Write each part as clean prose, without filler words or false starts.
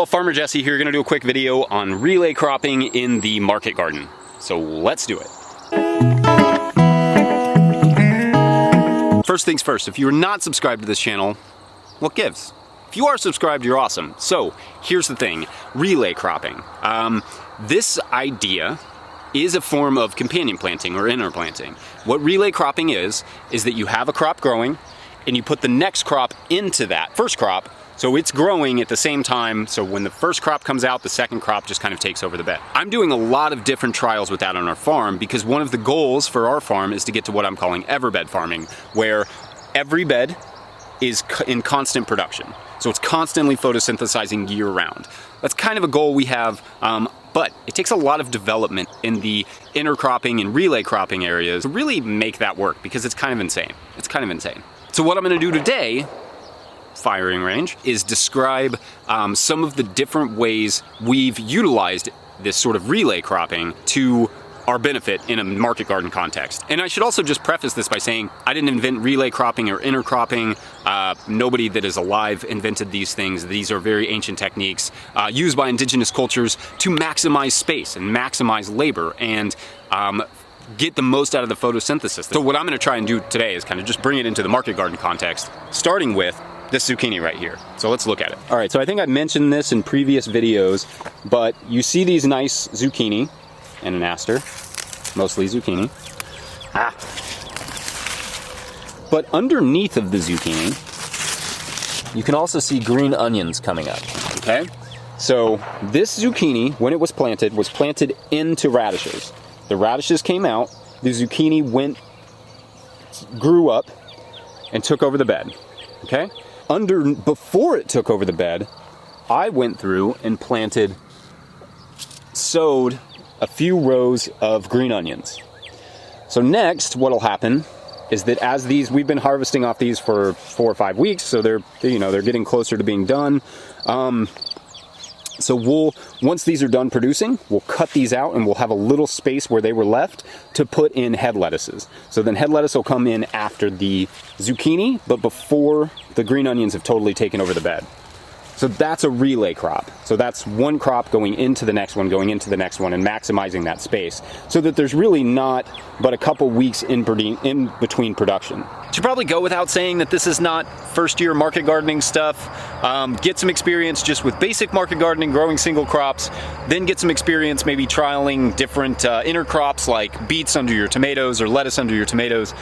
Well, Farmer Jesse here, gonna do a quick video on relay cropping in the market garden. So let's do it. First things first, if you're not subscribed to this channel, what gives? If you are subscribed, you're awesome. So here's the thing, relay cropping. This idea is a form of companion planting or interplanting. What relay cropping is that you have a crop growing and you put the next crop into that first crop, so it's growing at the same time, so when the first crop comes out, the second crop just kind of takes over the bed. I'm doing a lot of different trials with that on our farm because one of the goals for our farm is to get to what I'm calling everbed farming, where every bed is in constant production. So it's constantly photosynthesizing year round. That's kind of a goal we have, but it takes a lot of development in the intercropping and relay cropping areas to really make that work because it's kind of insane. It's kind of insane. So what I'm gonna do today, firing range, is describe some of the different ways we've utilized this sort of relay cropping to our benefit in a market garden context. And I should also just preface this by saying I didn't invent relay cropping or intercropping. Nobody that is alive invented these things. These are very ancient techniques used by indigenous cultures to maximize space and maximize labor and get the most out of the photosynthesis. So what I'm gonna try and do today is kind of just bring it into the market garden context, starting with this zucchini right here. So let's look at it. All right, so I think I've mentioned this in previous videos, but you see these nice zucchini and an aster, mostly zucchini. But underneath of the zucchini, you can also see green onions coming up, okay? So this zucchini, when it was planted into radishes. The radishes came out, the zucchini grew up and took over the bed, okay? Before it took over the bed, I went through and sowed a few rows of green onions. So next, what'll happen is that as we've been harvesting off these for 4 or 5 weeks, so they're getting closer to being done. So once these are done producing, we'll cut these out and we'll have a little space where they were left to put in head lettuces. So then head lettuce will come in after the zucchini, but before the green onions have totally taken over the bed. So that's a relay crop. So that's one crop going into the next one, going into the next one, and maximizing that space so that there's really not but a couple weeks in between production. Should probably go without saying that this is not first year market gardening stuff. Get some experience just with basic market gardening, growing single crops, then get some experience maybe trialing different intercrops like beets under your tomatoes or lettuce under your tomatoes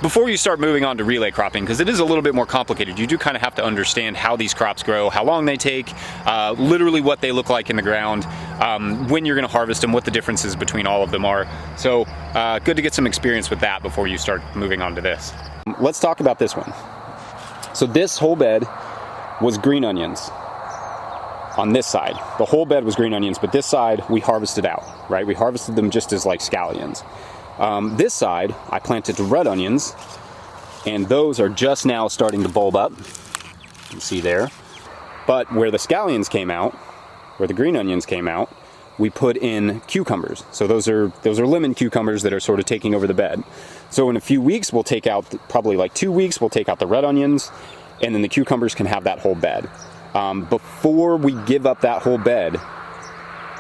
before you start moving on to relay cropping, because it is a little bit more complicated. You do kind of have to understand how these crops grow, how long they take, literally what they look like in the ground, when you're gonna harvest them, what the differences between all of them are. So good to get some experience with that before you start moving on to this. Let's talk about this one. So this whole bed was green onions on this side. The whole bed was green onions, but this side we harvested out, right? We harvested them just as like scallions. This side, I planted red onions, and those are just now starting to bulb up. You can see there. But where the scallions came out, where the green onions came out, we put in cucumbers. So those are lemon cucumbers that are sort of taking over the bed. So in a few weeks, we'll take out, probably like 2 weeks, we'll take out the red onions, and then the cucumbers can have that whole bed. Before we give up that whole bed,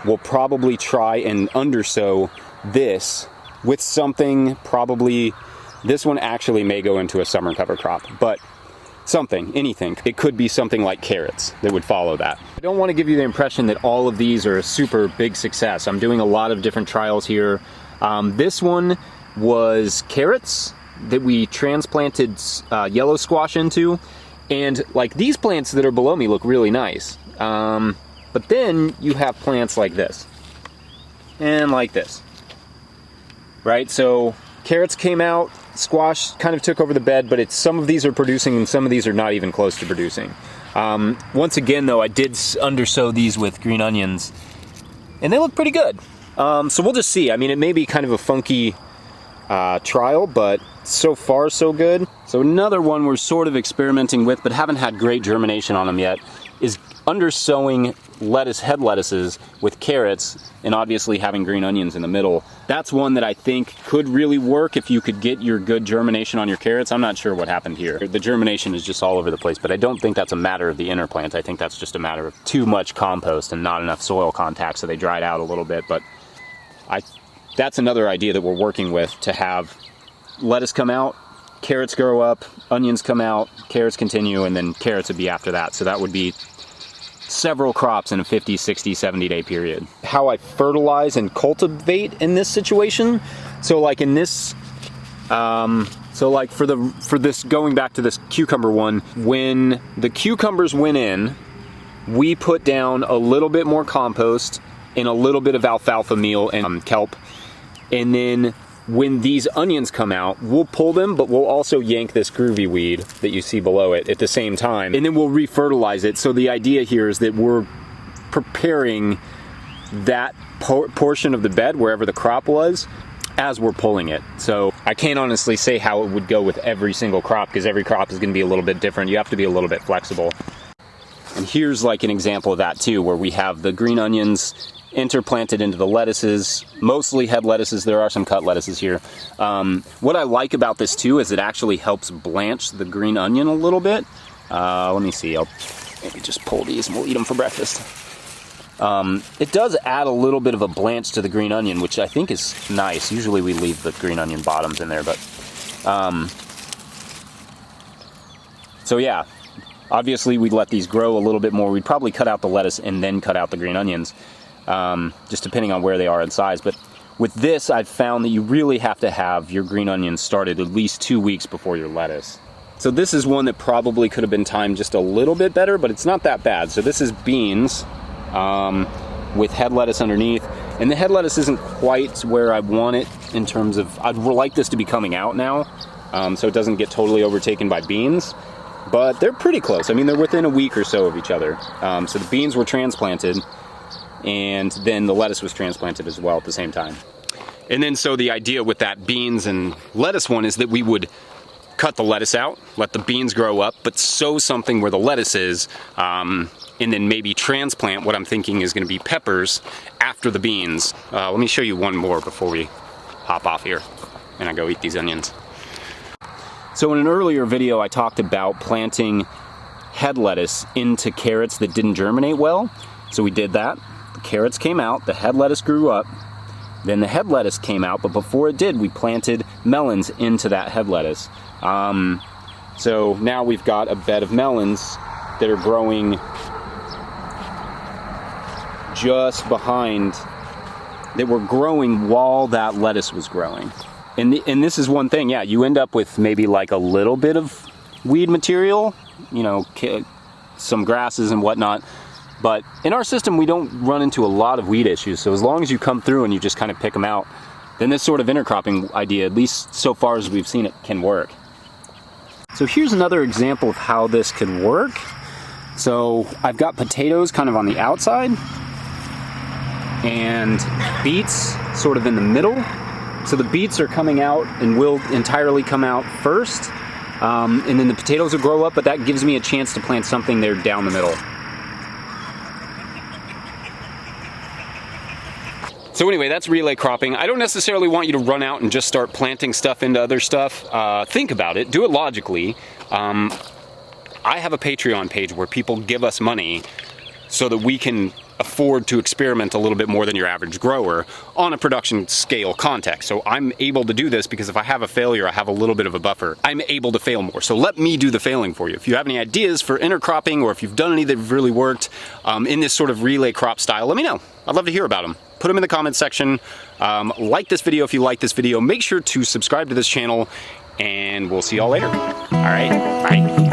we'll probably try and undersow this with something, probably, this one actually may go into a summer cover crop, but something, anything. It could be something like carrots that would follow that. I don't want to give you the impression that all of these are a super big success. I'm doing a lot of different trials here. This one was carrots that we transplanted yellow squash into, and like these plants that are below me look really nice. But then you have plants like this and like this, right? So carrots came out, squash kind of took over the bed, but some of these are producing and some of these are not even close to producing. Once again though, I did undersow these with green onions and they look pretty good. So we'll just see. I mean, it may be kind of a funky trial, but so far so good. So another one we're sort of experimenting with but haven't had great germination on them yet is undersowing head lettuces with carrots and obviously having green onions in the middle. That's one that I think could really work if you could get your good germination on your carrots. I'm not sure what happened here. The germination is just all over the place, but I don't think that's a matter of the interplant. I think that's just a matter of too much compost and not enough soil contact, so they dried out a little bit. But that's another idea that we're working with, to have lettuce come out, carrots grow up, onions come out, carrots continue, and then carrots would be after that. So that would be several crops in a 50, 60, 70 day period. How I fertilize and cultivate in this situation. So like in this, so like for this, going back to this cucumber one, when the cucumbers went in, we put down a little bit more compost and a little bit of alfalfa meal and kelp. And then when these onions come out, we'll pull them, but we'll also yank this groovy weed that you see below it at the same time. And then we'll refertilize it. So the idea here is that we're preparing that portion of the bed, wherever the crop was, as we're pulling it. So I can't honestly say how it would go with every single crop, because every crop is going to be a little bit different. You have to be a little bit flexible. And here's like an example of that too, where we have the green onions interplanted into the lettuces, mostly head lettuces. There are some cut lettuces here. What I like about this too is it actually helps blanch the green onion a little bit. Let me see, I'll maybe just pull these and we'll eat them for breakfast. It does add a little bit of a blanch to the green onion, which I think is nice. Usually we leave the green onion bottoms in there, but so yeah, obviously we'd let these grow a little bit more. We'd probably cut out the lettuce and then cut out the green onions. Just depending on where they are in size. But with this, I've found that you really have to have your green onions started at least 2 weeks before your lettuce. So this is one that probably could have been timed just a little bit better, but it's not that bad. So this is beans with head lettuce underneath. And the head lettuce isn't quite where I want it in terms of, I'd like this to be coming out now, so it doesn't get totally overtaken by beans. But they're pretty close. I mean, they're within a week or so of each other. So the beans were transplanted, and then the lettuce was transplanted as well at the same time. And then so the idea with that beans and lettuce one is that we would cut the lettuce out, let the beans grow up, but sow something where the lettuce is, and then maybe transplant what I'm thinking is going to be peppers after the beans. Let me show you one more before we hop off here and I go eat these onions. So in an earlier video I talked about planting head lettuce into carrots that didn't germinate well. So we did that. The carrots came out, the head lettuce grew up, then the head lettuce came out, but before it did, we planted melons into that head lettuce. So now we've got a bed of melons that are growing just behind, that were growing while that lettuce was growing. And this is one thing, yeah, you end up with maybe like a little bit of weed material, you know, some grasses and whatnot. But in our system, we don't run into a lot of weed issues. So as long as you come through and you just kind of pick them out, then this sort of intercropping idea, at least so far as we've seen it, can work. So here's another example of how this could work. So I've got potatoes kind of on the outside and beets sort of in the middle. So the beets are coming out and will entirely come out first. And then the potatoes will grow up, but that gives me a chance to plant something there down the middle. So anyway, that's relay cropping. I don't necessarily want you to run out and just start planting stuff into other stuff. Think about it, do it logically. I have a Patreon page where people give us money so that we can afford to experiment a little bit more than your average grower on a production scale context. So I'm able to do this because if I have a failure, I have a little bit of a buffer. I'm able to fail more. So let me do the failing for you. If you have any ideas for intercropping, or if you've done any that have really worked in this sort of relay crop style, let me know. I'd love to hear about them. Put them in the comments section. Like this video if you like this video. Make sure to subscribe to this channel, and we'll see y'all later. All right, bye.